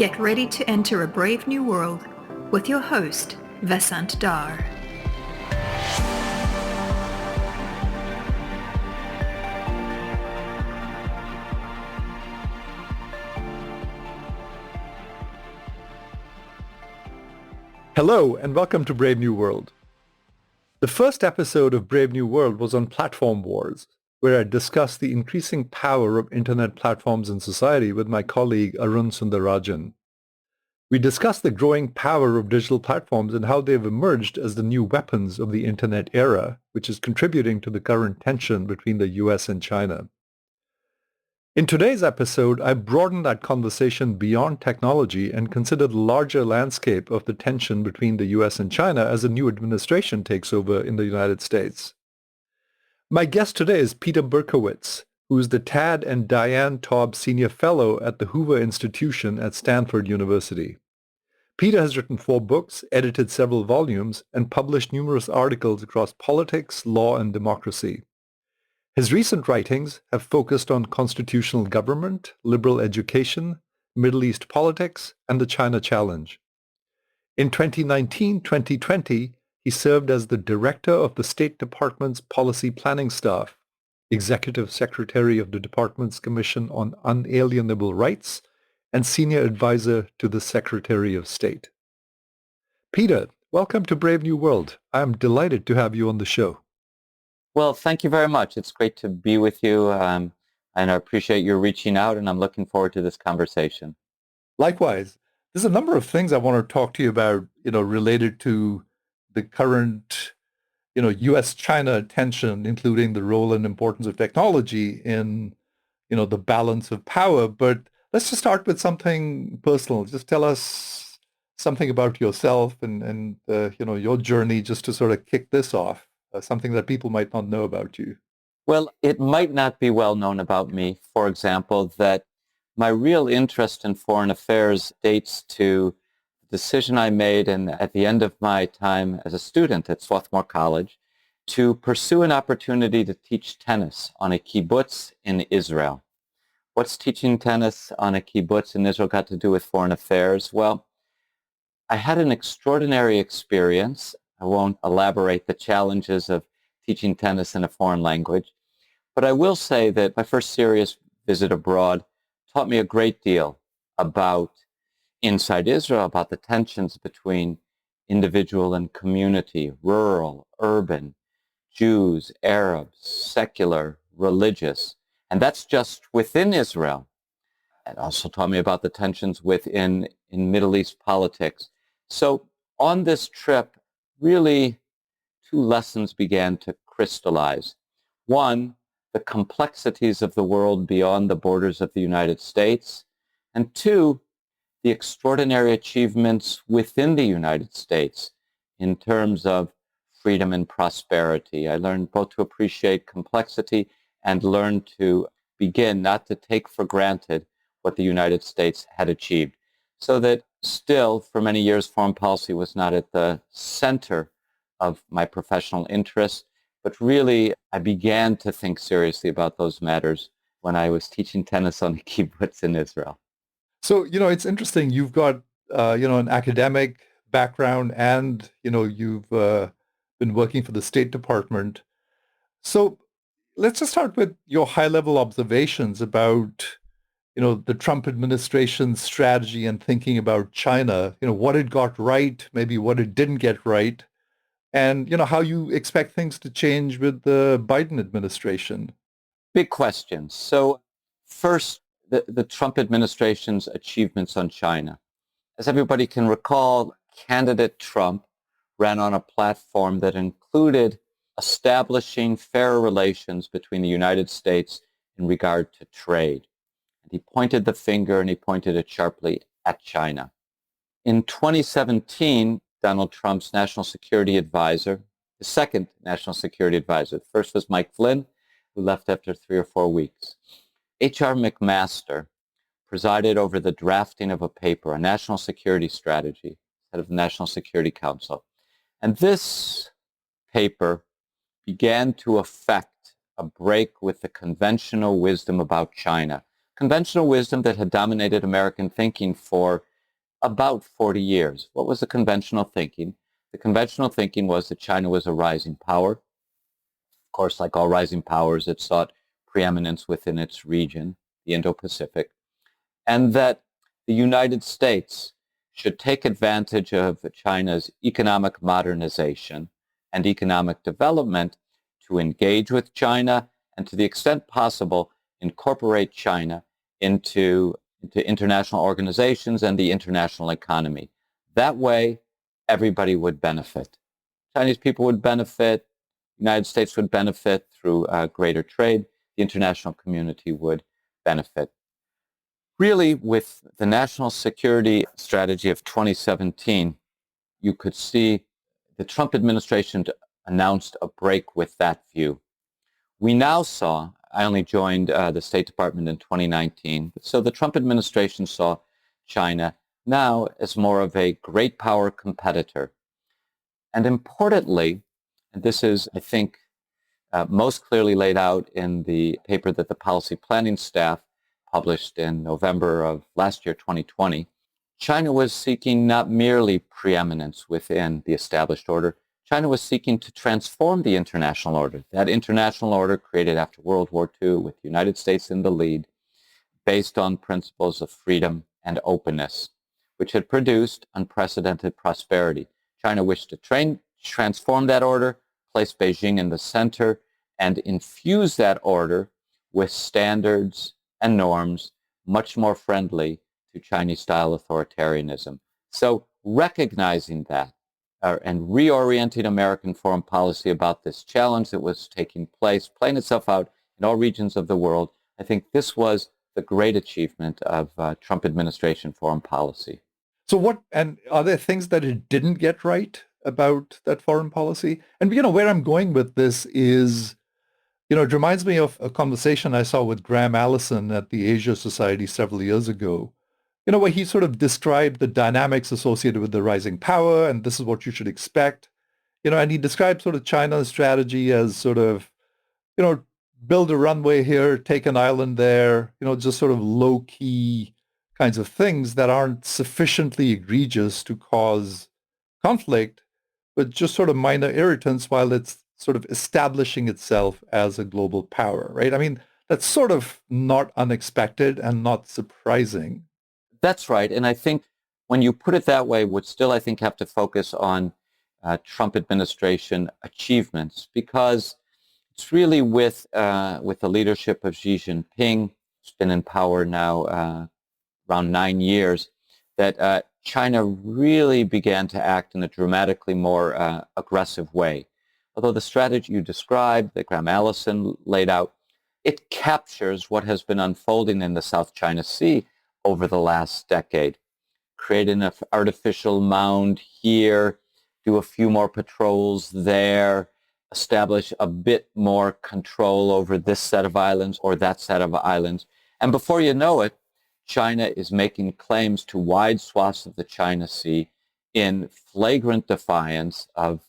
Get ready to enter a brave new world with your host, Vasant Dhar. Hello, and welcome to Brave New World. The first episode of Brave New World was on platform wars, where I discussed the increasing power of internet platforms in society with my colleague Arun Sundararajan. We discussed the growing power of digital platforms and how they've emerged as the new weapons of the internet era, which is contributing to the current tension between the US and China. In today's episode, I broadened that conversation beyond technology and considered the larger landscape of the tension between the US and China as a new administration takes over in the United States. My guest today is Peter Berkowitz, who is the Tad and Diane Taub Senior Fellow at the Hoover Institution at Stanford University. Peter has written 4 books, edited several volumes, and published numerous articles across politics, law, and democracy. His recent writings have focused on constitutional government, liberal education, Middle East politics, and the China challenge. In 2019-2020, he served as the director of the State Department's Policy Planning Staff, executive secretary of the department's Commission on Unalienable Rights, and senior advisor to the Secretary of State. Peter, welcome to Brave New World. I am delighted to have you on the show. Well, thank you very much. It's great to be with you, and I appreciate your reaching out, and I'm looking forward to this conversation. Likewise. There's a number of things I want to talk to you about, related to the current, U.S.-China tension, including the role and importance of technology in, the balance of power. But let's just start with something personal. Just tell us something about yourself and your journey, just to sort of kick this off. Something that people might not know about you. Well, it might not be well known about me, for example, that my real interest in foreign affairs dates to the decision I made at the end of my time as a student at Swarthmore College to pursue an opportunity to teach tennis on a kibbutz in Israel. What's teaching tennis on a kibbutz in Israel got to do with foreign affairs? Well, I had an extraordinary experience. I won't elaborate the challenges of teaching tennis in a foreign language, but I will say that my first serious visit abroad taught me a great deal about inside Israel, about the tensions between individual and community, rural, urban, Jews, Arabs, secular, religious, and that's just within Israel. It also taught me about the tensions in Middle East politics. So on this trip, really, 2 lessons began to crystallize. One, the complexities of the world beyond the borders of the United States. And 2, the extraordinary achievements within the United States in terms of freedom and prosperity. I learned both to appreciate complexity and learn to begin not to take for granted what the United States had achieved. So that still, for many years, foreign policy was not at the center of my professional interests, but really I began to think seriously about those matters when I was teaching tennis on the kibbutz in Israel. So, it's interesting. You've got, an academic background and, you've been working for the State Department. So let's just start with your high-level observations about the Trump administration's strategy and thinking about China, what it got right, maybe what it didn't get right, and, how you expect things to change with the Biden administration. Big questions. So first, the Trump administration's achievements on China. As everybody can recall, candidate Trump ran on a platform that included establishing fairer relations between the United States in regard to trade. And he pointed the finger and he pointed it sharply at China. In 2017, Donald Trump's national security advisor, the second national security advisor, the first was Mike Flynn, who left after 3 or 4 weeks. H.R. McMaster presided over the drafting of a paper, a national security strategy, head of the National Security Council. And this paper began to affect a break with the conventional wisdom about China, conventional wisdom that had dominated American thinking for about 40 years. What was the conventional thinking? The conventional thinking was that China was a rising power. Of course, like all rising powers, it sought preeminence within its region, the Indo-Pacific, and that the United States should take advantage of China's economic modernization and economic development to engage with China and, to the extent possible, incorporate China into international organizations and the international economy. That way, everybody would benefit. Chinese people would benefit, the United States would benefit through greater trade, the international community would benefit. Really, with the national security strategy of 2017, you could see the Trump administration announced a break with that view. We now saw, I only joined the State Department in 2019, so the Trump administration saw China now as more of a great power competitor. And importantly, and this is, I think, most clearly laid out in the paper that the policy planning staff published in November of last year, 2020, China was seeking not merely preeminence within the established order. China was seeking to transform the international order. That international order created after World War II with the United States in the lead, based on principles of freedom and openness, which had produced unprecedented prosperity. China wished to transform that order, place Beijing in the center, and infuse that order with standards and norms much more friendly to Chinese-style authoritarianism. So recognizing that and reorienting American foreign policy about this challenge that was taking place, playing itself out in all regions of the world, I think this was the great achievement of Trump administration foreign policy. So what, and are there things that it didn't get right about that foreign policy? And, where I'm going with this is, it reminds me of a conversation I saw with Graham Allison at the Asia Society several years ago, where he sort of described the dynamics associated with the rising power, and this is what you should expect. And he described sort of China's strategy as sort of, build a runway here, take an island there, just sort of low-key kinds of things that aren't sufficiently egregious to cause conflict, but just sort of minor irritants while it's sort of establishing itself as a global power, right? I mean, that's sort of not unexpected and not surprising. That's right. And I think when you put it that way, would still, I think, have to focus on Trump administration achievements, because it's really with the leadership of Xi Jinping, who's been in power now around 9 years, that China really began to act in a dramatically more aggressive way. Although the strategy you described, that Graham Allison laid out, it captures what has been unfolding in the South China Sea over the last decade. Create an artificial mound here, do a few more patrols there, establish a bit more control over this set of islands or that set of islands. And before you know it, China is making claims to wide swaths of the China Sea in flagrant defiance of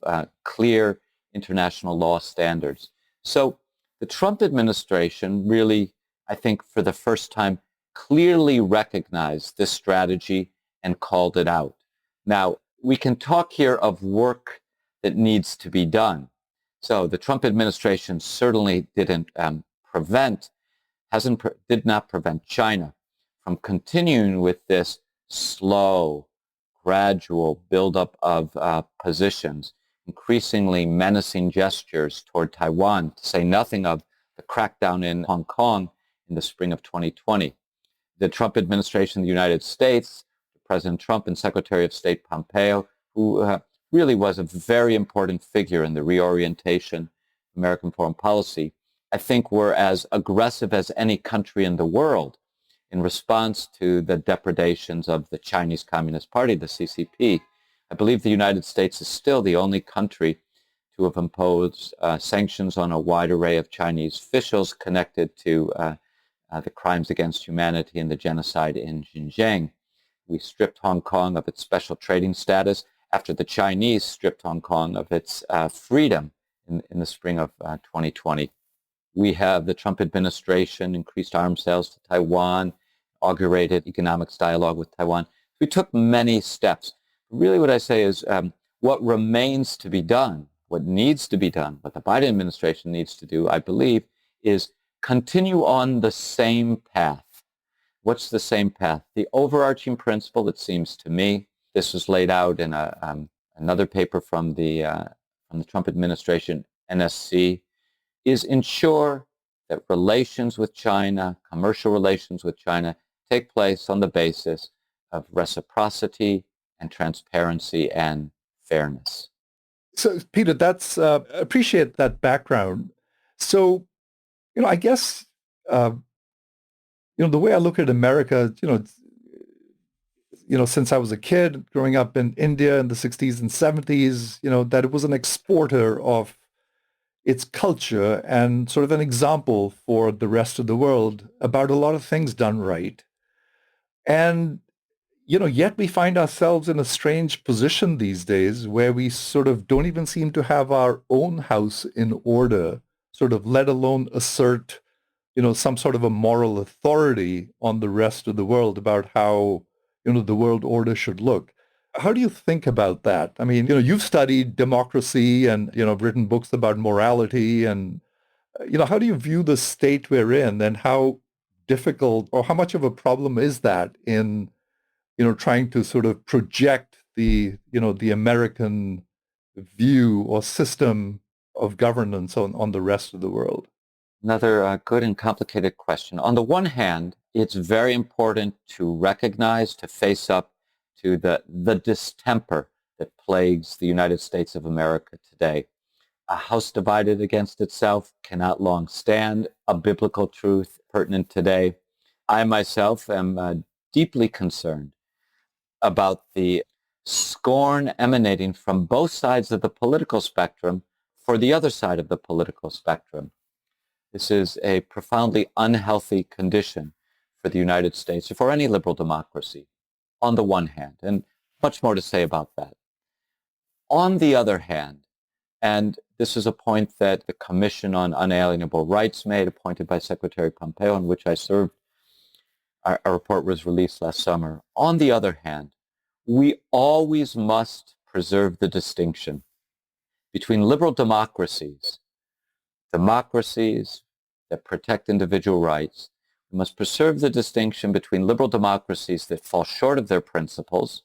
clear international law standards. So the Trump administration really, I think, for the first time, clearly recognized this strategy and called it out. Now, we can talk here of work that needs to be done. So the Trump administration certainly did not prevent China from continuing with this slow, gradual buildup of positions, increasingly menacing gestures toward Taiwan, to say nothing of the crackdown in Hong Kong in the spring of 2020. The Trump administration in the United States, President Trump and Secretary of State Pompeo, who really was a very important figure in the reorientation of American foreign policy, I think were as aggressive as any country in the world in response to the depredations of the Chinese Communist Party, the CCP. I believe the United States is still the only country to have imposed sanctions on a wide array of Chinese officials connected to the crimes against humanity and the genocide in Xinjiang. We stripped Hong Kong of its special trading status after the Chinese stripped Hong Kong of its freedom in the spring of 2020. We have the Trump administration increased arms sales to Taiwan, inaugurated economics dialogue with Taiwan. We took many steps. Really what I say is what remains to be done, what needs to be done, what the Biden administration needs to do, I believe, is continue on the same path. What's the same path? The overarching principle, it seems to me, this was laid out in another paper from the Trump administration, NSC, is ensure that relations with China, commercial relations with China, take place on the basis of reciprocity and transparency and fairness. So, Peter, that's appreciate that background. So, I guess, the way I look at America, since I was a kid growing up in India in the 60s and 70s, that it was an exporter of its culture and sort of an example for the rest of the world about a lot of things done right. And, yet we find ourselves in a strange position these days where we sort of don't even seem to have our own house in order, sort of let alone assert, some sort of a moral authority on the rest of the world about how, the world order should look. How do you think about that? I mean, you've studied democracy and, written books about morality and, how do you view the state we're in and how difficult or how much of a problem is that in, trying to sort of project the American view or system of governance on the rest of the world? Another good and complicated question. On the one hand, it's very important to recognize, to face up to the distemper that plagues the United States of America today. A house divided against itself cannot long stand, a biblical truth pertinent today. I myself am deeply concerned about the scorn emanating from both sides of the political spectrum for the other side of the political spectrum. This is a profoundly unhealthy condition for the United States or for any liberal democracy, on the one hand, and much more to say about that. On the other hand, and this is a point that the Commission on Unalienable Rights made, appointed by Secretary Pompeo, in which I served, our report was released last summer. On the other hand, we always must preserve the distinction between liberal democracies that protect individual rights. We must preserve the distinction between liberal democracies that fall short of their principles,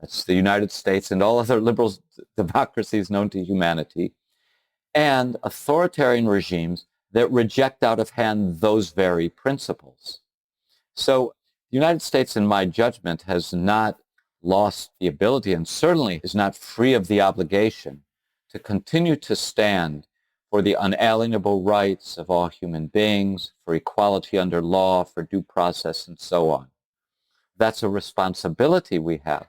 that's the United States and all other liberal democracies known to humanity, and authoritarian regimes that reject out of hand those very principles. So the United States, in my judgment, has not lost the ability and certainly is not free of the obligation to continue to stand for the unalienable rights of all human beings, for equality under law, for due process, and so on. That's a responsibility we have.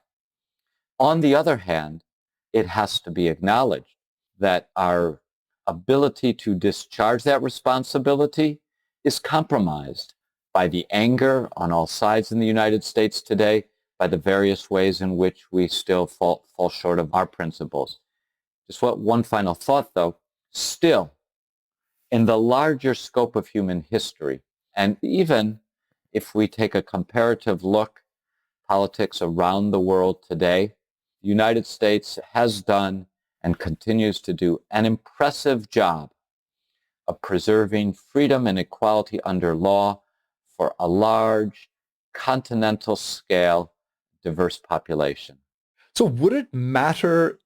On the other hand, it has to be acknowledged that our ability to discharge that responsibility is compromised by the anger on all sides in the United States today, by the various ways in which we still fall short of our principles. Just one final thought, though. Still, in the larger scope of human history, and even if we take a comparative look, politics around the world today, the United States has done and continues to do an impressive job of preserving freedom and equality under law for a large, continental scale, diverse population. So would it matter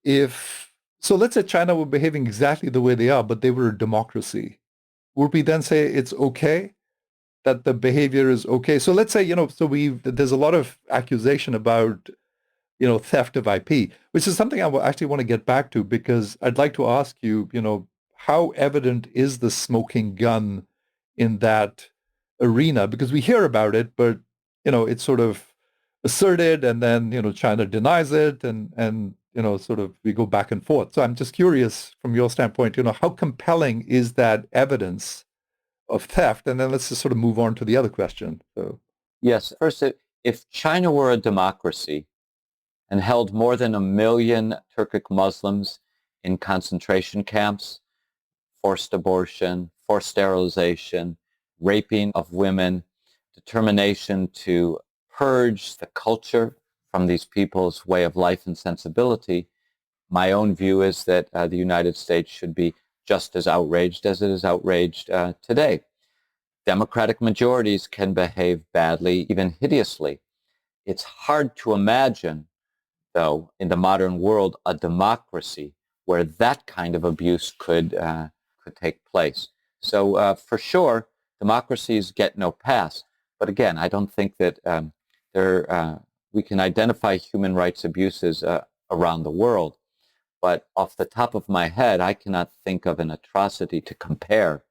so let's say China were behaving exactly the way they are, but they were a democracy. Would we then say it's okay, that the behavior is okay? So let's say, there's a lot of accusation about, theft of IP, which is something I actually want to get back to, because I'd like to ask you, how evident is the smoking gun in that arena? Because we hear about it, but, it's sort of asserted and then, China denies it and sort of we go back and forth. So I'm just curious from your standpoint, how compelling is that evidence of theft? And then let's just sort of move on to the other question. So. Yes. First, if China were a democracy and held more than 1 million Turkic Muslims in concentration camps, forced abortion, forced sterilization, raping of women, determination to purge the culture from these people's way of life and sensibility, my own view is that the United States should be just as outraged as it is outraged today. Democratic majorities can behave badly, even hideously. It's hard to imagine, though, in the modern world, a democracy where that kind of abuse could take place. So for sure, democracies get no pass. But again, I don't think that we can identify human rights abuses around the world. But off the top of my head, I cannot think of an atrocity to compare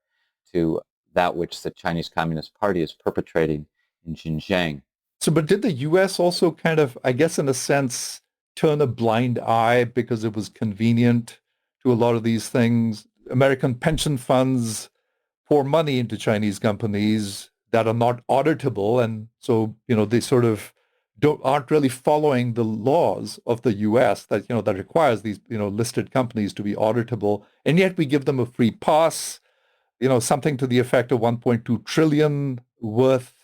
to that which the Chinese Communist Party is perpetrating in Xinjiang. So, but did the U.S. also kind of, I guess in a sense, turn a blind eye because it was convenient to a lot of these things? American pension funds pour money into Chinese companies that are not auditable. And so, they sort of aren't really following the laws of the U.S. that requires these, listed companies to be auditable. And yet we give them a free pass, something to the effect of 1.2 trillion worth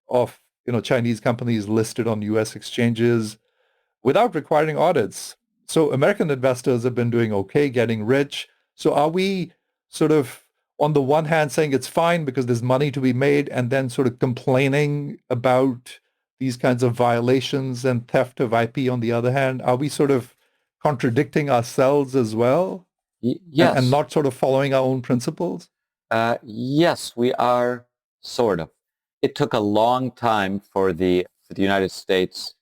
of, Chinese companies listed on U.S. exchanges without requiring audits. So American investors have been doing okay, getting rich. So are we sort of, on the one hand, saying it's fine because there's money to be made, and then sort of complaining about these kinds of violations and theft of IP on the other hand? Are we sort of contradicting ourselves as well? Yes. And not sort of following our own principles? Yes, we are, sort of. It took a long time for the United States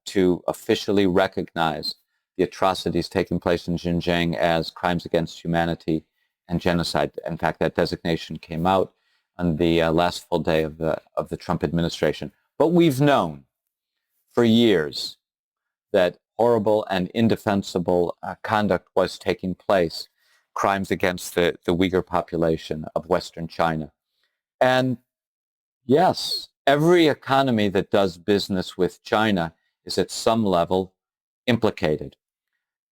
to officially recognize the atrocities taking place in Xinjiang as crimes against humanity and genocide. In fact, that designation came out on the last full day of the Trump administration. But we've known for years that horrible and indefensible conduct was taking place, crimes against the Uyghur population of Western China. And yes, every economy that does business with China is at some level implicated.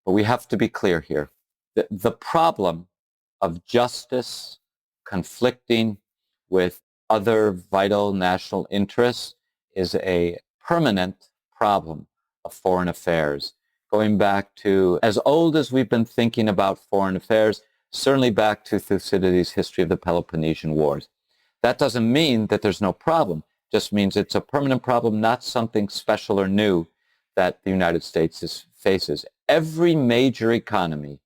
But we have to be clear here. The problem of justice conflicting with other vital national interests is a permanent problem of foreign affairs, going back to as old as we've been thinking about foreign affairs, certainly back to Thucydides' history of the Peloponnesian Wars. That doesn't mean that there's no problem. It just means it's a permanent problem, not something special or new that the United States faces. Every major economy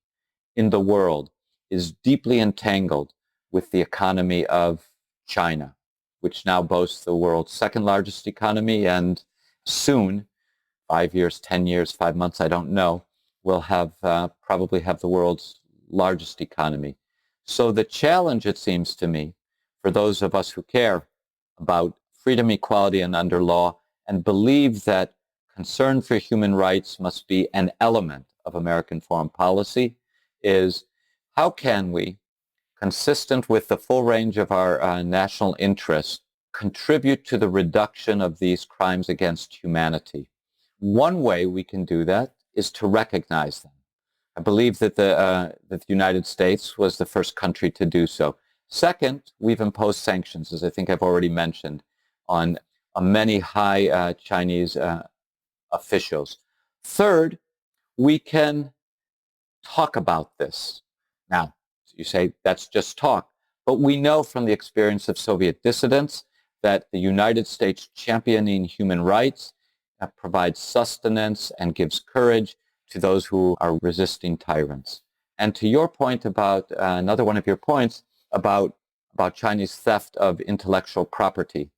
in the world is deeply entangled with the economy of China, which now boasts the world's second largest economy, and soon, 5 years, 10 years, 5 months, I don't know, will have probably have the world's largest economy. So the challenge, it seems to me, for those of us who care about freedom, equality, and under law, and believe that concern for human rights must be an element of American foreign policy, is how can we, consistent with the full range of our national interests, contribute to the reduction of these crimes against humanity? One way we can do that is to recognize them. I believe that the United States was the first country to do so. Second, we've imposed sanctions, as I think I've already mentioned, on many high Chinese officials. Third, we can talk about this. Now, you say that's just talk, but we know from the experience of Soviet dissidents that the United States championing human rights provides sustenance and gives courage to those who are resisting tyrants. And to your point about, another one of your points about Chinese theft of intellectual property,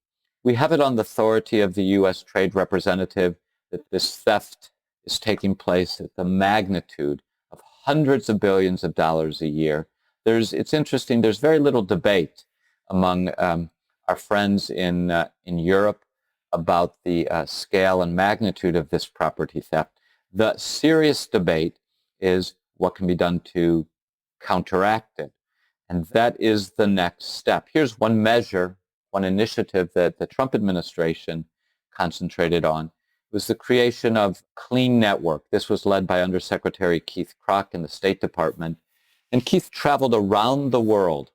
we have it on the authority of the U.S. Trade Representative that this theft is taking place at the magnitude of hundreds of billions of dollars a year. It's interesting, there's very little debate among our friends in Europe about the scale and magnitude of this property theft. The serious debate is what can be done to counteract it. And that is the next step. Here's one measure, one initiative that the Trump administration concentrated on. It was the creation of Clean Network. This was led by Undersecretary Keith Kroc in the State Department. And Keith traveled around the world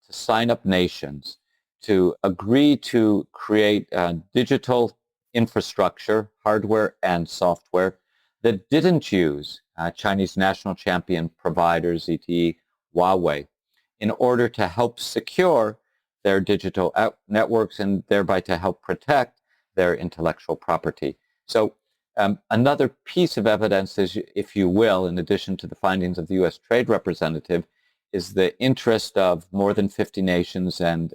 to sign up nations to agree to create digital infrastructure, hardware and software, that didn't use Chinese national champion providers, e.g. Huawei, in order to help secure their digital networks and thereby to help protect their intellectual property. So another piece of evidence is, if you will, in addition to the findings of the U.S. Trade Representative, is the interest of more than 50 nations and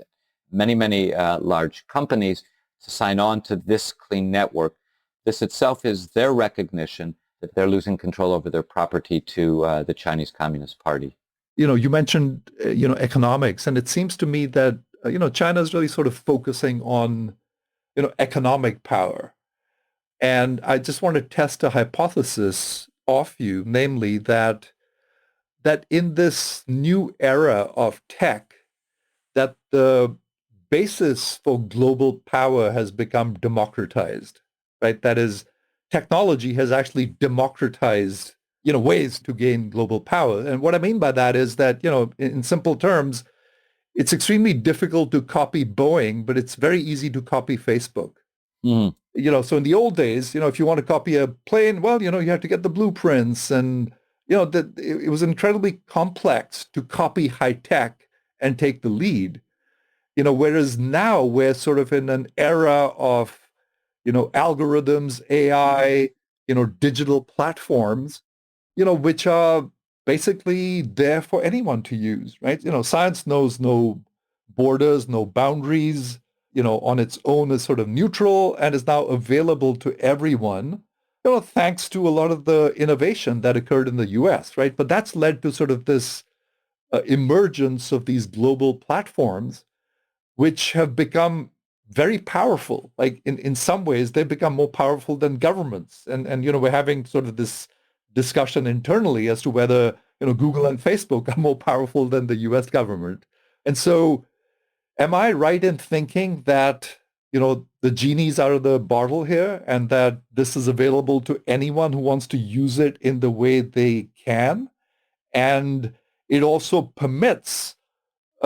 many, many large companies to sign on to this clean network. This itself is their recognition that they're losing control over their property to the Chinese Communist Party. You mentioned, economics, and it seems to me that, China is really sort of focusing on, economic power. And I just want to test a hypothesis off you, namely that in this new era of tech, that the basis for global power has become democratized, right? That is, technology has actually democratized, ways to gain global power. And what I mean by that is that, in simple terms, it's extremely difficult to copy Boeing, but it's very easy to copy Facebook. Mm. So in the old days, if you want to copy a plane, well, you have to get the blueprints, and it was incredibly complex to copy high tech and take the lead. Whereas now we're sort of in an era of, algorithms, AI, digital platforms, which are basically there for anyone to use, right? Science knows no borders, no boundaries, on its own is sort of neutral and is now available to everyone, thanks to a lot of the innovation that occurred in the US, right? But that's led to sort of this emergence of these global platforms, which have become very powerful. Like in some ways, they've become more powerful than governments. And we're having sort of this discussion internally as to whether, Google and Facebook are more powerful than the US government. And so am I right in thinking that, the genie's out of the bottle here and that this is available to anyone who wants to use it in the way they can? And it also permits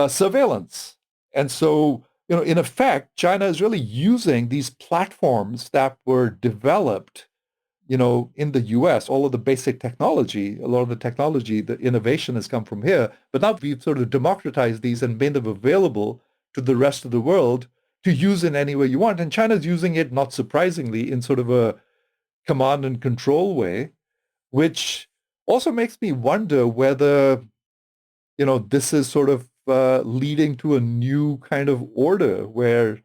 surveillance. And so, in effect, China is really using these platforms that were developed, in the US, all of the basic technology, a lot of the technology, the innovation has come from here. But now we've sort of democratized these and made them available to the rest of the world to use in any way you want. And China's using it, not surprisingly, in sort of a command and control way, which also makes me wonder whether, this is sort of leading to a new kind of order where,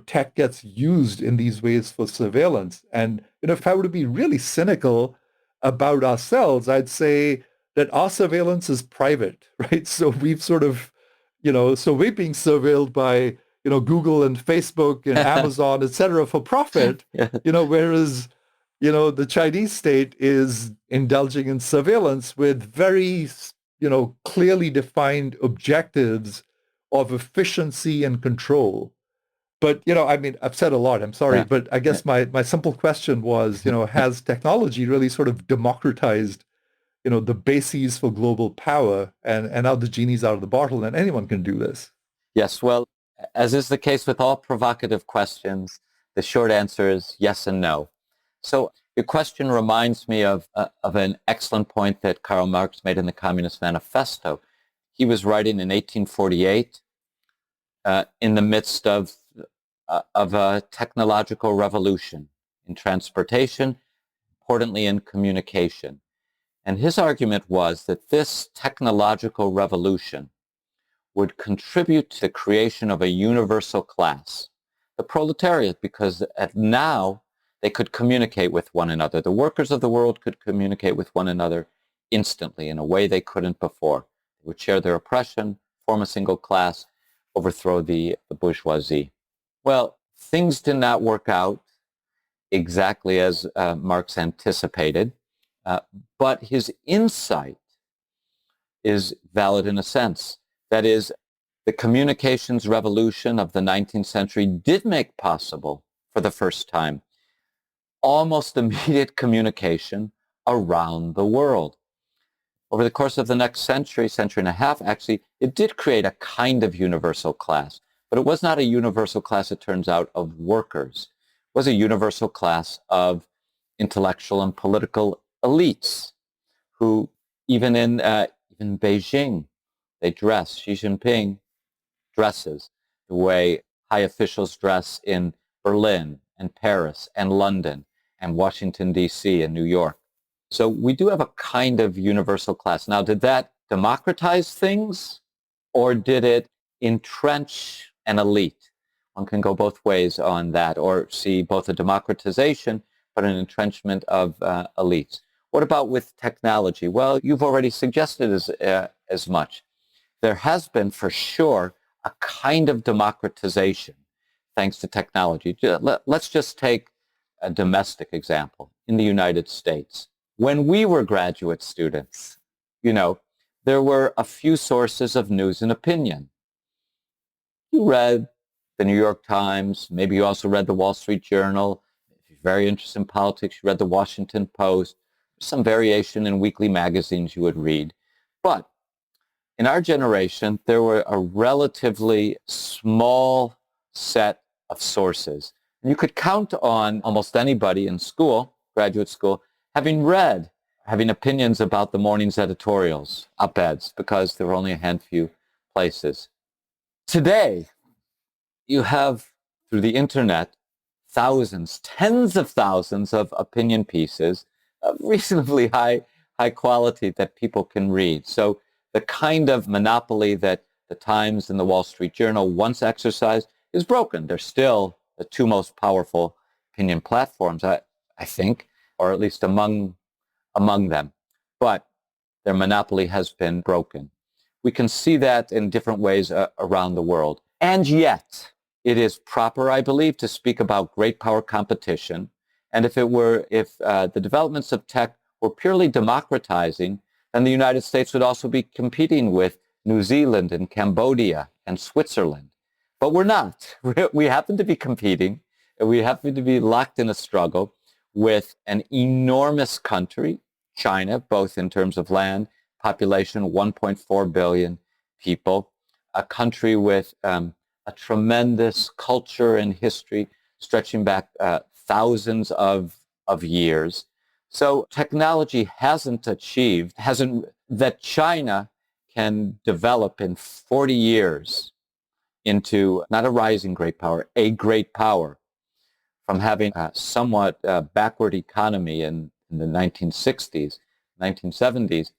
tech gets used in these ways for surveillance. And, if I were to be really cynical about ourselves, I'd say that our surveillance is private, right? So we've sort of, so we're being surveilled by, Google and Facebook and Amazon, et cetera, for profit, Yeah. Whereas, the Chinese state is indulging in surveillance with very, clearly defined objectives of efficiency and control. But, I've said a lot, I'm sorry, Yeah. but I guess my simple question was, has technology really sort of democratized, the bases for global power, and now the genie's out of the bottle and anyone can do this? Yes, well, as is the case with all provocative questions, the short answer is yes and no. So your question reminds me of an excellent point that Karl Marx made in the Communist Manifesto. He was writing in 1848 in the midst of a technological revolution in transportation, importantly in communication. And his argument was that this technological revolution would contribute to the creation of a universal class, the proletariat, because now they could communicate with one another. The workers of the world could communicate with one another instantly in a way they couldn't before. They would share their oppression, form a single class, overthrow the bourgeoisie. Well, things did not work out exactly as Marx anticipated, but his insight is valid in a sense. That is, the communications revolution of the 19th century did make possible, for the first time, almost immediate communication around the world. Over the course of the next century, century and a half, actually, it did create a kind of universal class, but it was not a universal class, it turns out, of workers. was a universal class of intellectual and political elites who, even in Beijing, they dress. Xi Jinping dresses the way high officials dress in Berlin and Paris and London and Washington, D.C. and New York. So we do have a kind of universal class. Now, did that democratize things, or did it entrench an elite? One can go both ways on that, or see both a democratization but an entrenchment of elites. What about with technology? Well, you've already suggested as much. There has been, for sure, a kind of democratization thanks to technology. Let's just take a domestic example. In the United States, when we were graduate students, there were a few sources of news and opinion. You read the New York Times, maybe you also read the Wall Street Journal. If you're very interested in politics, you read the Washington Post. Some variation in weekly magazines you would read. But in our generation, there were a relatively small set of sources. And you could count on almost anybody in school, graduate school, having opinions about the morning's editorials, op-eds, because there were only a handful places. Today, you have, through the internet, thousands, tens of thousands of opinion pieces of reasonably high quality that people can read. So the kind of monopoly that the Times and the Wall Street Journal once exercised is broken. They're still the two most powerful opinion platforms, I think, or at least among them. But their monopoly has been broken. We can see that in different ways around the world. And yet, it is proper, I believe, to speak about great power competition. And if the developments of tech were purely democratizing, then the United States would also be competing with New Zealand and Cambodia and Switzerland. But we're not. We happen to be competing. We happen to be locked in a struggle with an enormous country, China, both in terms of land, population, 1.4 billion people, a country with a tremendous culture and history stretching back thousands of years. So technology that China can develop in 40 years into not a rising great power, a great power, from having a somewhat backward economy in the 1960s, 1970s.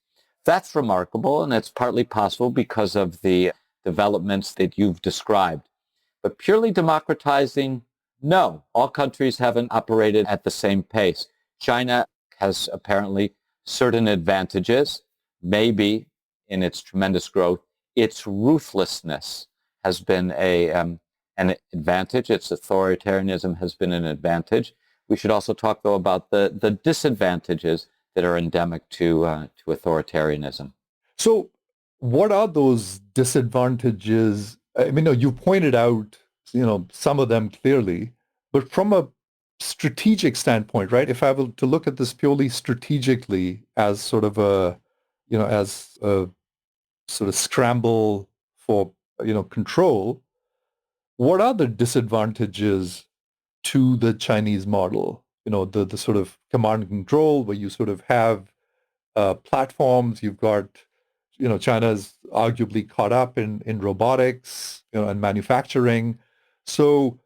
That's remarkable, and it's partly possible because of the developments that you've described. But purely democratizing, no. All countries haven't operated at the same pace. China has apparently certain advantages, maybe in its tremendous growth. Its ruthlessness has been an advantage. Its authoritarianism has been an advantage. We should also talk, though, about the disadvantages that are endemic to authoritarianism. So what are those disadvantages? I mean, you pointed out, some of them clearly, but from a strategic standpoint, right? If I were to look at this purely strategically as sort of as a sort of scramble for, control, what are the disadvantages to the Chinese model? The sort of command and control where you sort of have platforms, you've got, China's arguably caught up in robotics, and manufacturing. So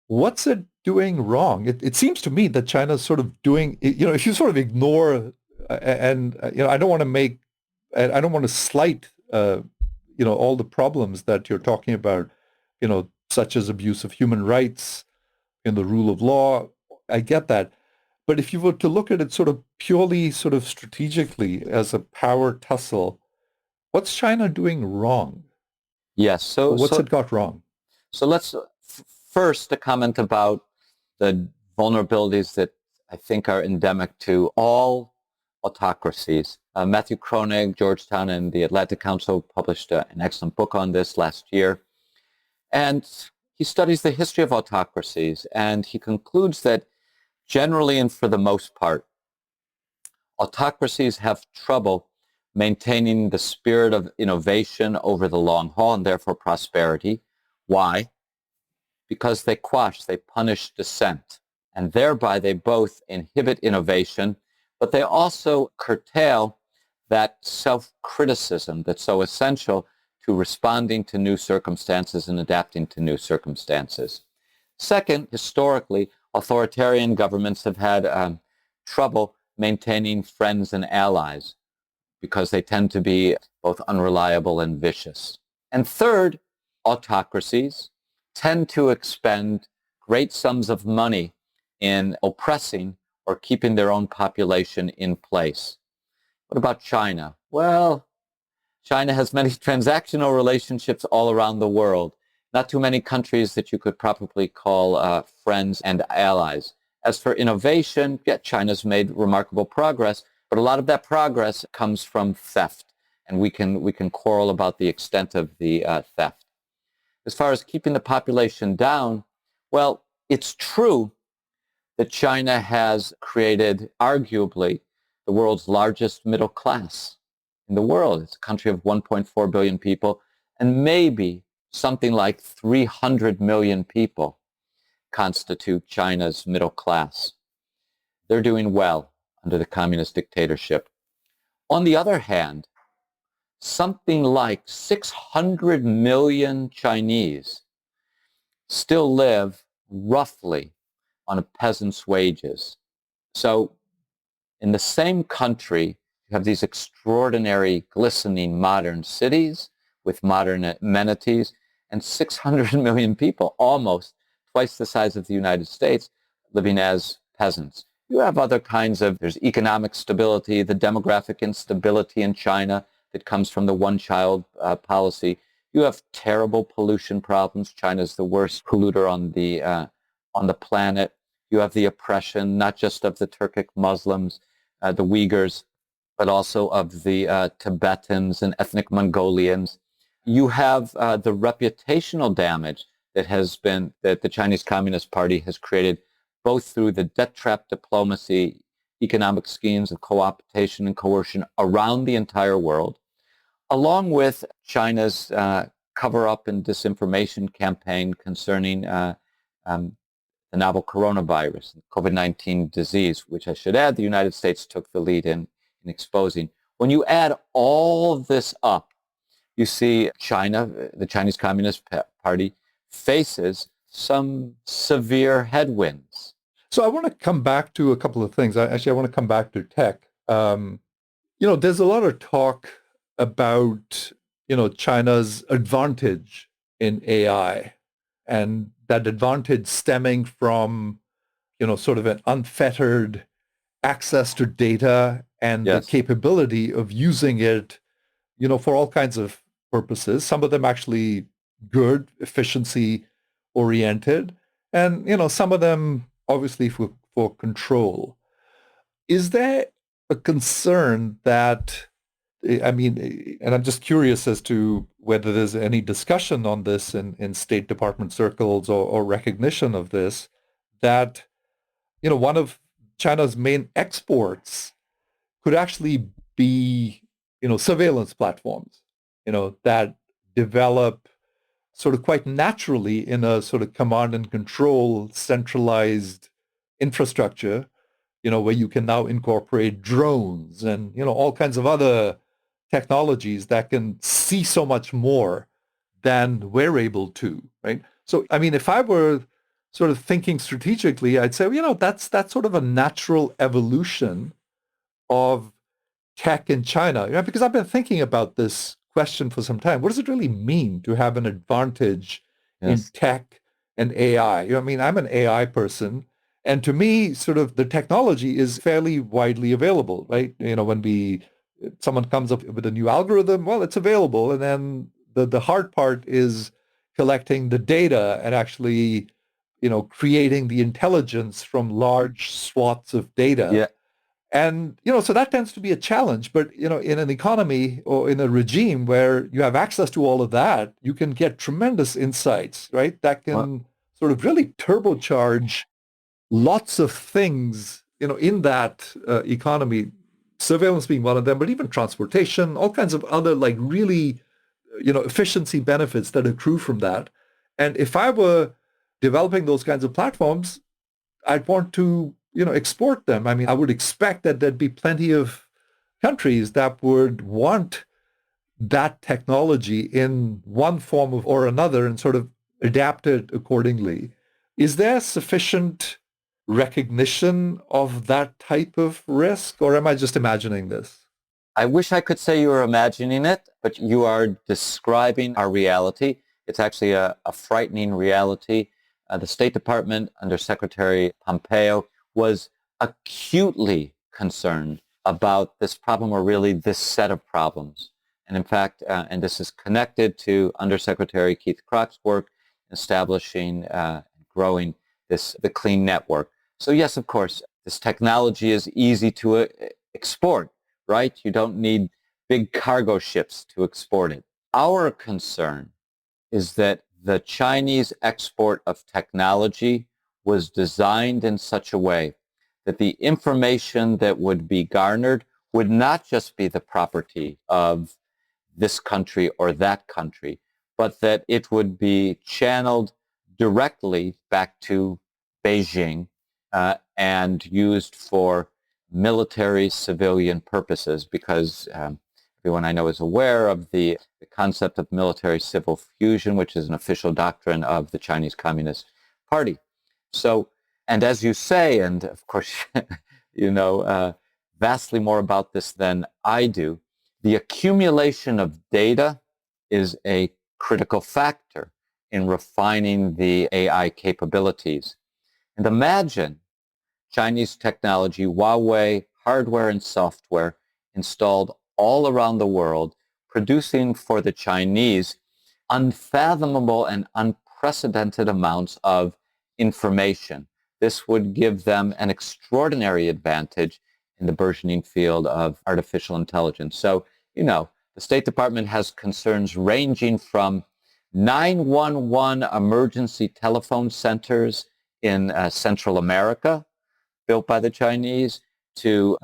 what's it doing wrong? It seems to me that China's sort of doing, if you sort of ignore, I don't want to slight, all the problems that you're talking about, such as abuse of human rights, the rule of law. I get that. But if you were to look at it sort of purely sort of strategically as a power tussle, what's China doing wrong? Yes. What's it got wrong? So let's first a comment about the vulnerabilities that I think are endemic to all autocracies. Matthew Kronig, Georgetown, and the Atlantic Council published an excellent book on this last year. And he studies the history of autocracies, and he concludes that generally and for the most part, autocracies have trouble maintaining the spirit of innovation over the long haul and therefore prosperity. Why? because they punish dissent. And thereby they both inhibit innovation, but they also curtail that self-criticism that's so essential to responding to new circumstances and adapting to new circumstances. Second, historically, authoritarian governments have had trouble maintaining friends and allies because they tend to be both unreliable and vicious. And third, autocracies tend to expend great sums of money in oppressing or keeping their own population in place. What about China? Well, China has many transactional relationships all around the world. Not too many countries that you could probably call friends and allies. As for innovation, China's made remarkable progress, but a lot of that progress comes from theft, and we can quarrel about the extent of the theft. As far as keeping the population down, well, it's true that China has created, arguably, the world's largest middle class in the world. It's a country of 1.4 billion people, and maybe something like 300 million people constitute China's middle class. They're doing well under the communist dictatorship. On the other hand, something like 600 million Chinese still live roughly on a peasant's wages. So in the same country, you have these extraordinary, glistening modern cities with modern amenities, and 600 million people, almost twice the size of the United States, living as peasants. You have other kinds of, there's economic stability, the demographic instability in China that comes from the one-child policy. You have terrible pollution problems. China's the worst polluter on the planet. You have the oppression, not just of the Turkic Muslims, the Uyghurs, but also of the Tibetans and ethnic Mongolians. You have the reputational damage that the Chinese Communist Party has created, both through the debt trap diplomacy, economic schemes of co-optation and coercion around the entire world, along with China's cover-up and disinformation campaign concerning the novel coronavirus, COVID-19 disease, which I should add the United States took the lead in exposing. When you add all of this up, you see China, the Chinese Communist Party, faces some severe headwinds. So I want to come back to a couple of things. I want to come back to tech. There's a lot of talk about, China's advantage in AI, and that advantage stemming from, sort of an unfettered access to data and Yes. the capability of using it, for all kinds of purposes. Some of them actually good, efficiency oriented, and, some of them obviously for control. Is there a concern that, and I'm just curious as to whether there's any discussion on this in State Department circles or recognition of this, that, one of China's main exports could actually be, surveillance platforms, that develop sort of quite naturally in a sort of command and control centralized infrastructure, where you can now incorporate drones and, all kinds of other technologies that can see so much more than we're able to, right? So, if I were sort of thinking strategically, I'd say, that's sort of a natural evolution of tech in China, because I've been thinking about this question for some time. What does it really mean to have an advantage in tech and AI? I'm an AI person, and to me, sort of the technology is fairly widely available, right? When someone comes up with a new algorithm, well, it's available, and then the hard part is collecting the data and actually, creating the intelligence from large swaths of data. Yeah. And, so that tends to be a challenge. But, in an economy or in a regime where you have access to all of that, you can get tremendous insights, right? That can sort of really turbocharge lots of things, in that economy, surveillance being one of them, but even transportation, all kinds of other like really, efficiency benefits that accrue from that. And if I were developing those kinds of platforms, I'd want to, export them. I mean, I would expect that there'd be plenty of countries that would want that technology in one form or another and sort of adapt it accordingly. Is there sufficient recognition of that type of risk, or am I just imagining this? I wish I could say you were imagining it, but you are describing our reality. It's actually a frightening reality. The State Department under Secretary Pompeo was acutely concerned about this problem, or really this set of problems. And in fact, and this is connected to Undersecretary Keith Krach's work establishing and growing the clean network. So yes, of course, this technology is easy to export, right? You don't need big cargo ships to export it. Our concern is that the Chinese export of technology was designed in such a way that the information that would be garnered would not just be the property of this country or that country, but that it would be channeled directly back to Beijing and used for military civilian purposes, because everyone I know is aware of the concept of military civil fusion, which is an official doctrine of the Chinese Communist Party. So, and as you say, and of course, you know vastly more about this than I do, the accumulation of data is a critical factor in refining the AI capabilities. And imagine Chinese technology, Huawei, hardware and software installed all around the world, producing for the Chinese unfathomable and unprecedented amounts of information. This would give them an extraordinary advantage in the burgeoning field of artificial intelligence. So, the State Department has concerns ranging from 911 emergency telephone centers in Central America, built by the Chinese, to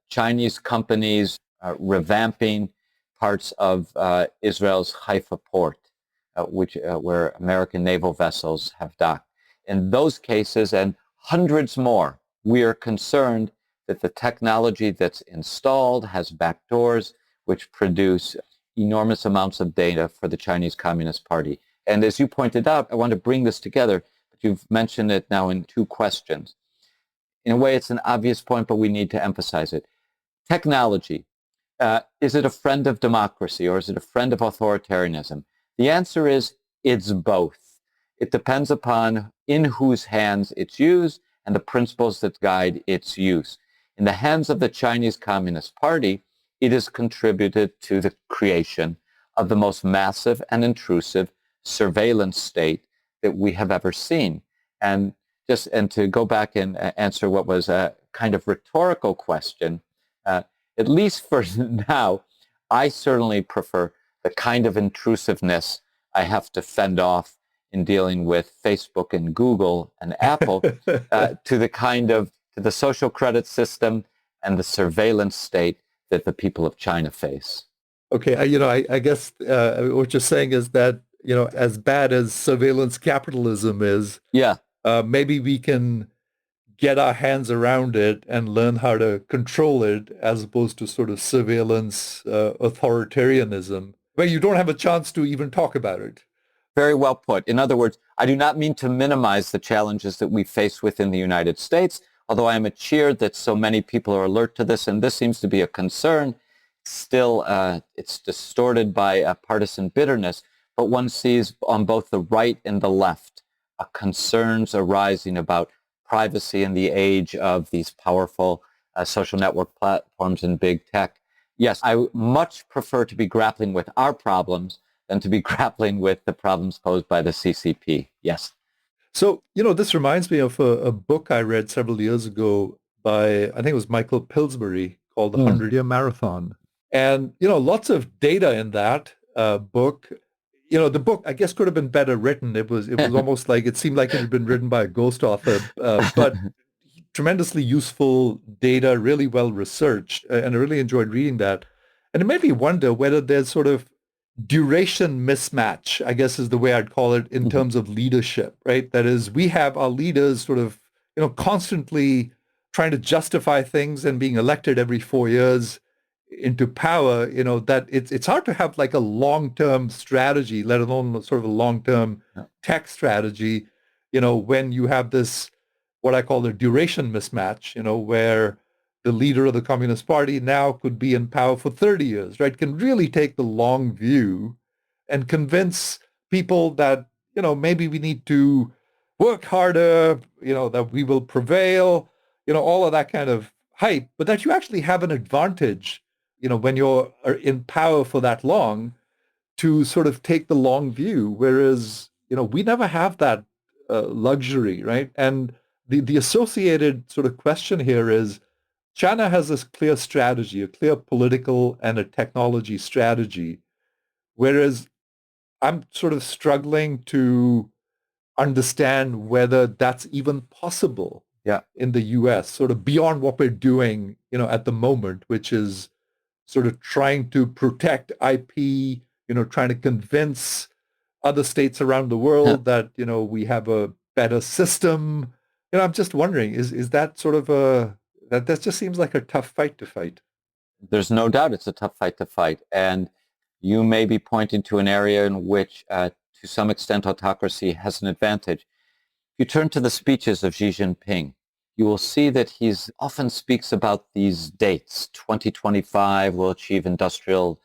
Chinese companies revamping parts of Israel's Haifa port, where American naval vessels have docked. In those cases, and hundreds more, we are concerned that the technology that's installed has backdoors which produce enormous amounts of data for the Chinese Communist Party. And as you pointed out, I want to bring this together, but you've mentioned it now in two questions. In a way, it's an obvious point, but we need to emphasize it. Technology, is it a friend of democracy or is it a friend of authoritarianism? The answer is it's both. It depends upon in whose hands it's used and the principles that guide its use. In the hands of the Chinese Communist Party, it has contributed to the creation of the most massive and intrusive surveillance state that we have ever seen. And to go back and answer what was a kind of rhetorical question, at least for now, I certainly prefer the kind of intrusiveness I have to fend off in dealing with Facebook and Google and Apple to the social credit system and the surveillance state that the people of China face. Okay, I guess what you're saying is that, as bad as surveillance capitalism is, yeah, maybe we can get our hands around it and learn how to control it, as opposed to sort of surveillance authoritarianism, where you don't have a chance to even talk about it. Very well put. In other words, I do not mean to minimize the challenges that we face within the United States, although I am cheered that so many people are alert to this, and this seems to be a concern. Still, it's distorted by partisan bitterness, but one sees on both the right and the left concerns arising about privacy in the age of these powerful social network platforms and big tech. Yes, I much prefer to be grappling with our problems than to be grappling with the problems posed by the CCP. Yes. So, this reminds me of a book I read several years ago by, I think it was Michael Pillsbury, called The 100-Year Marathon. And, lots of data in that book. The book, I guess, could have been better written. It was almost like, it seemed like it had been written by a ghost author, but tremendously useful data, really well researched, and I really enjoyed reading that. And it made me wonder whether there's sort of duration mismatch, I guess is the way I'd call it in terms of leadership, right? That is, we have our leaders sort of, constantly trying to justify things and being elected every 4 years into power, that it's hard to have like a long-term strategy, let alone sort of a long-term Yeah. tech strategy, when you have this, what I call the duration mismatch, where the leader of the Communist Party now could be in power for 30 years, right? Can really take the long view and convince people that, maybe we need to work harder, that we will prevail, all of that kind of hype, but that you actually have an advantage, when you're in power for that long to sort of take the long view, whereas, we never have that luxury, right? And the associated sort of question here is, China has this clear strategy, a clear political and a technology strategy, whereas I'm sort of struggling to understand whether that's even possible Yeah. in the US, sort of beyond what we're doing, at the moment, which is sort of trying to protect IP, trying to convince other states around the world that, we have a better system. I'm just wondering, is that sort of that just seems like a tough fight to fight. There's no doubt it's a tough fight to fight. And you may be pointing to an area in which, to some extent, autocracy has an advantage. If you turn to the speeches of Xi Jinping, you will see that he often speaks about these dates. 2025 will achieve industrial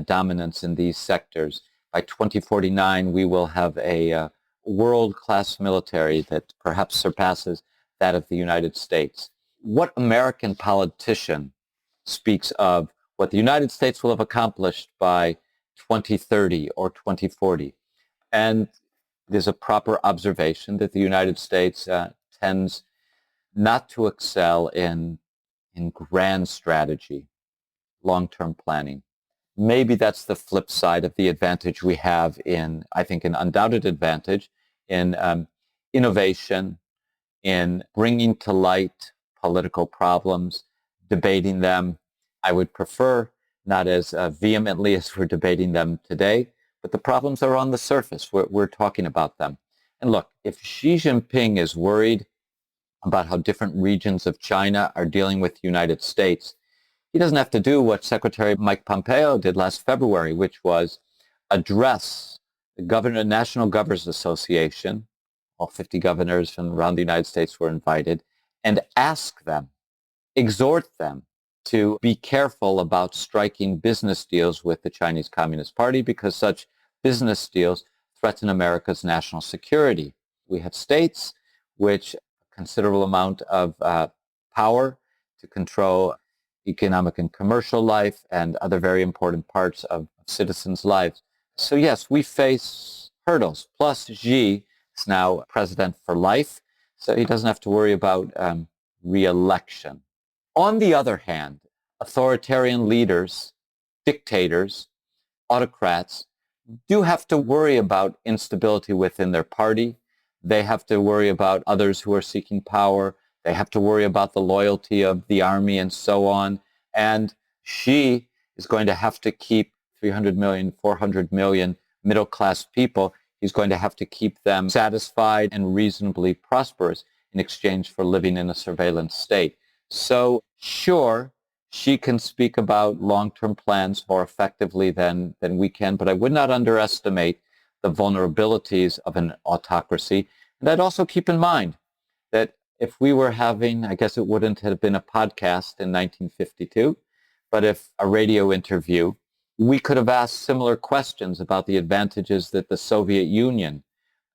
dominance in these sectors. By 2049, we will have a world-class military that perhaps surpasses that of the United States. What American politician speaks of what the United States will have accomplished by 2030 or 2040? And it is a proper observation that the United States tends not to excel in grand strategy, long-term planning. Maybe that's the flip side of the advantage we have I think, an undoubted advantage in innovation, in bringing to light political problems, debating them. I would prefer not as vehemently as we're debating them today, but the problems are on the surface. We're talking about them. And look, if Xi Jinping is worried about how different regions of China are dealing with the United States, he doesn't have to do what Secretary Mike Pompeo did last February, which was address the National Governors Association. All 50 governors from around the United States were invited, and ask them, exhort them to be careful about striking business deals with the Chinese Communist Party, because such business deals threaten America's national security. We have states which considerable amount of power to control economic and commercial life and other very important parts of citizens' lives. So yes, we face hurdles. Plus, Xi is now president for life, so he doesn't have to worry about re-election. On the other hand, authoritarian leaders, dictators, autocrats do have to worry about instability within their party. They have to worry about others who are seeking power. They have to worry about the loyalty of the army and so on. And Xi is going to have to keep 300 million, 400 million middle-class people. He's going to have to keep them satisfied and reasonably prosperous in exchange for living in a surveillance state. So sure, Xi can speak about long-term plans more effectively than we can, but I would not underestimate the vulnerabilities of an autocracy. And I'd also keep in mind that if we were having, I guess it wouldn't have been a podcast in 1952, but if a radio interview, we could have asked similar questions about the advantages that the Soviet Union,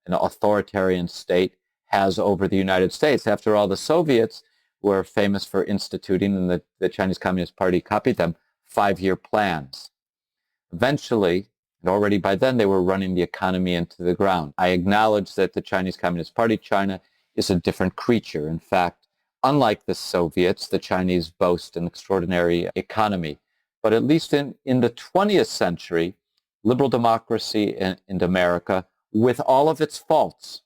an authoritarian state, has over the United States. After all, the Soviets were famous for instituting, and the Chinese Communist Party copied them, 5-year plans. Eventually, and already by then, they were running the economy into the ground. I acknowledge that the Chinese Communist Party, China, is a different creature. In fact, unlike the Soviets, the Chinese boast an extraordinary economy. But at least in the 20th century, liberal democracy in America, with all of its faults,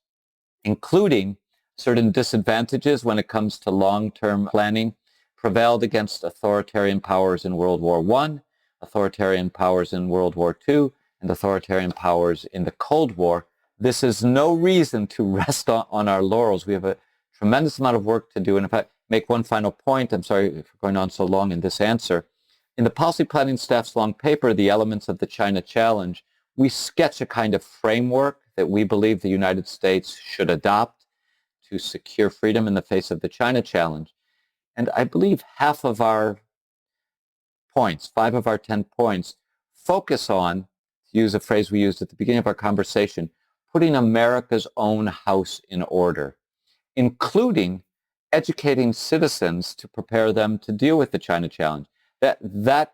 including certain disadvantages when it comes to long-term planning, prevailed against authoritarian powers in World War I, authoritarian powers in World War II, and authoritarian powers in the Cold War, this is no reason to rest on our laurels. We have a tremendous amount of work to do. And if I make one final point, I'm sorry for going on so long in this answer. In the policy planning staff's long paper, The Elements of the China Challenge, we sketch a kind of framework that we believe the United States should adopt to secure freedom in the face of the China challenge. And I believe half of our points, 5 of our 10 points, focus on, to use a phrase we used at the beginning of our conversation, putting America's own house in order, including educating citizens to prepare them to deal with the China challenge. That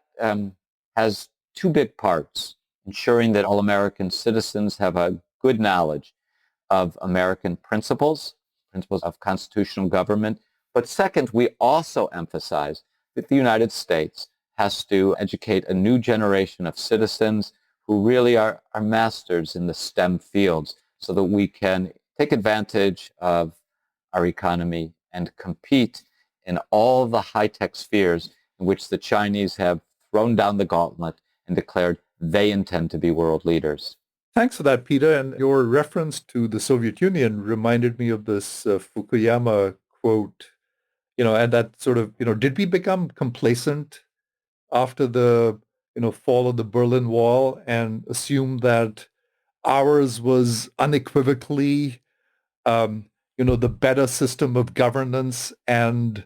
has 2 big parts: ensuring that all American citizens have a good knowledge of American principles of constitutional government. But second, we also emphasize that the United States has to educate a new generation of citizens who really are masters in the STEM fields, so that we can take advantage of our economy and compete in all the high-tech spheres in which the Chinese have thrown down the gauntlet and declared they intend to be world leaders. Thanks for that, Peter. And your reference to the Soviet Union reminded me of this Fukuyama quote, and that sort of, did we become complacent after the, fall of the Berlin Wall and assume that ours was unequivocally, the better system of governance, and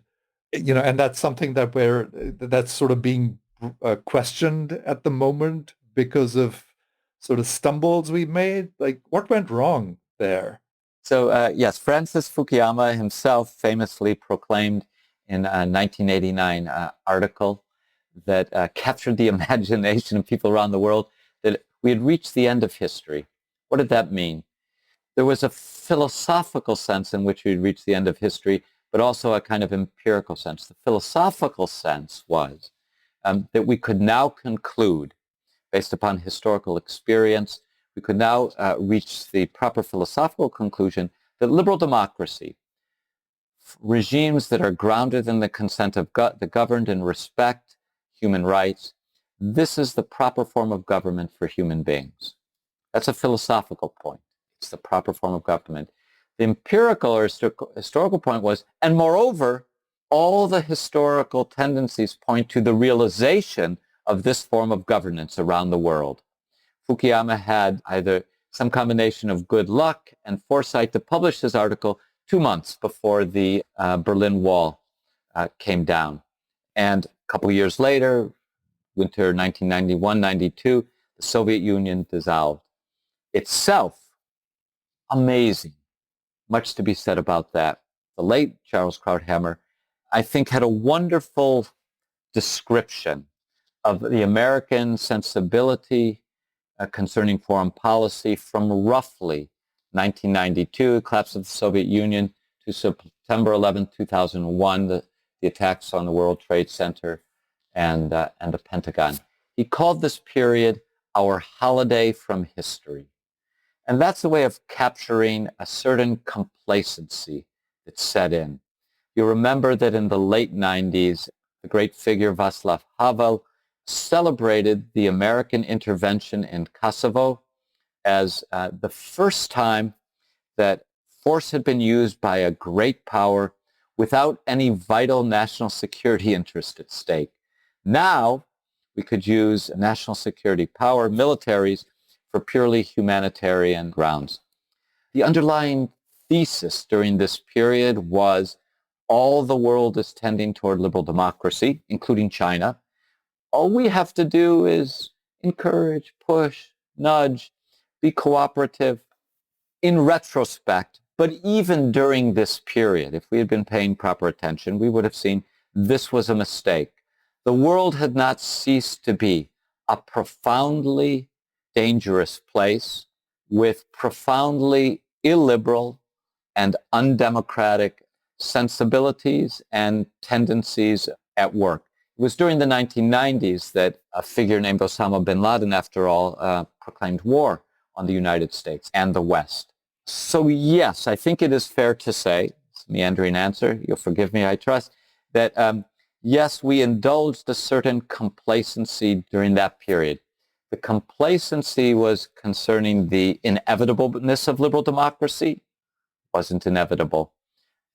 that's something that's sort of being questioned at the moment because of sort of stumbles we made? Like, what went wrong there? So yes, Francis Fukuyama himself famously proclaimed in a 1989 article that captured the imagination of people around the world that we had reached the end of history. What did that mean? There was a philosophical sense in which we'd reached the end of history, but also a kind of empirical sense. The philosophical sense was that we could now conclude, based upon historical experience, we could now reach the proper philosophical conclusion that liberal democracy, regimes that are grounded in the consent of the governed and respect human rights, this is the proper form of government for human beings. That's a philosophical point. It's the proper form of government. The empirical or historical point was, and moreover, all the historical tendencies point to the realization of this form of governance around the world. Fukuyama had either some combination of good luck and foresight to publish his article 2 months before the Berlin Wall came down. And a couple of years later, winter 1991-92, the Soviet Union dissolved. Itself, amazing. Much to be said about that. The late Charles Krauthammer, I think, had a wonderful description of the American sensibility concerning foreign policy from roughly 1992, the collapse of the Soviet Union, to September 11, 2001, the attacks on the World Trade Center and the Pentagon. He called this period our holiday from history. And that's a way of capturing a certain complacency that set in. You remember that in the late 90s, the great figure Václav Havel celebrated the American intervention in Kosovo as the first time that force had been used by a great power without any vital national security interest at stake. Now, we could use national security power, militaries, for purely humanitarian grounds. The underlying thesis during this period was all the world is tending toward liberal democracy, including China. All we have to do is encourage, push, nudge, be cooperative. In retrospect, but even during this period, if we had been paying proper attention, we would have seen this was a mistake. The world had not ceased to be a profoundly dangerous place with profoundly illiberal and undemocratic sensibilities and tendencies at work. It was during the 1990s that a figure named Osama bin Laden, after all, proclaimed war on the United States and the West. So yes, I think it is fair to say, it's a meandering answer, you'll forgive me, I trust, that yes, we indulged a certain complacency during that period. The complacency was concerning the inevitableness of liberal democracy. Wasn't inevitable.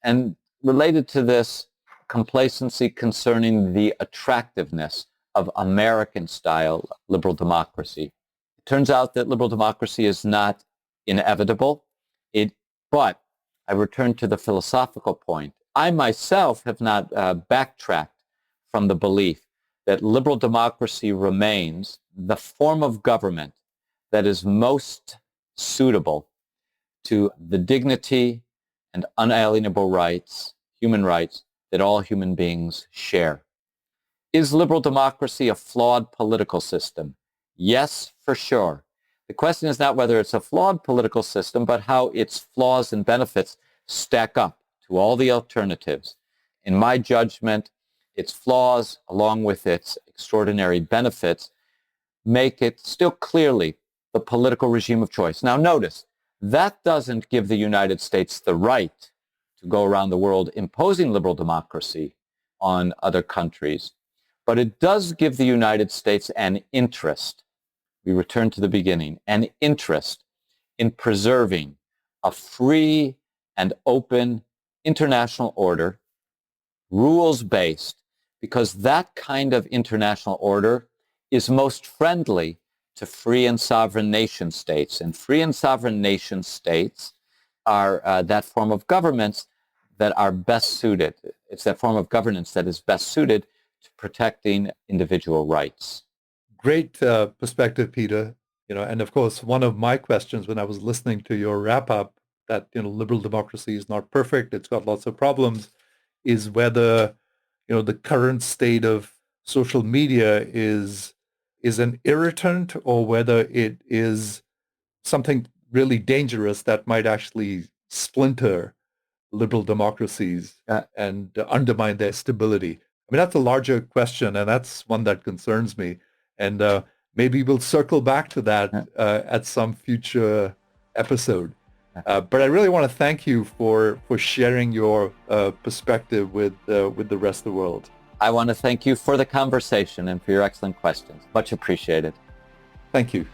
And related to this, complacency concerning the attractiveness of American-style liberal democracy. It turns out that liberal democracy is not inevitable, but I return to the philosophical point. I myself have not backtracked from the belief that liberal democracy remains the form of government that is most suitable to the dignity and unalienable rights, human rights, that all human beings share. Is liberal democracy a flawed political system? Yes, for sure. The question is not whether it's a flawed political system, but how its flaws and benefits stack up to all the alternatives. In my judgment, its flaws, along with its extraordinary benefits, make it still clearly the political regime of choice. Now notice, that doesn't give the United States the right to go around the world imposing liberal democracy on other countries, but it does give the United States an interest. We return to the beginning, an interest in preserving a free and open international order, rules-based, because that kind of international order is most friendly to free and sovereign nation states. And free and sovereign nation states are that form of governments that are best suited. It's that form of governance that is best suited to protecting individual rights. Great perspective, Peter. And of course, one of my questions when I was listening to your wrap-up that liberal democracy is not perfect, it's got lots of problems, is whether the current state of social media is an irritant or whether it is something really dangerous that might actually splinter liberal democracies and undermine their stability. I mean, that's a larger question, and that's one that concerns me. And maybe we'll circle back to that at some future episode. But I really want to thank you for sharing your perspective with the rest of the world. I want to thank you for the conversation and for your excellent questions. Much appreciated. Thank you.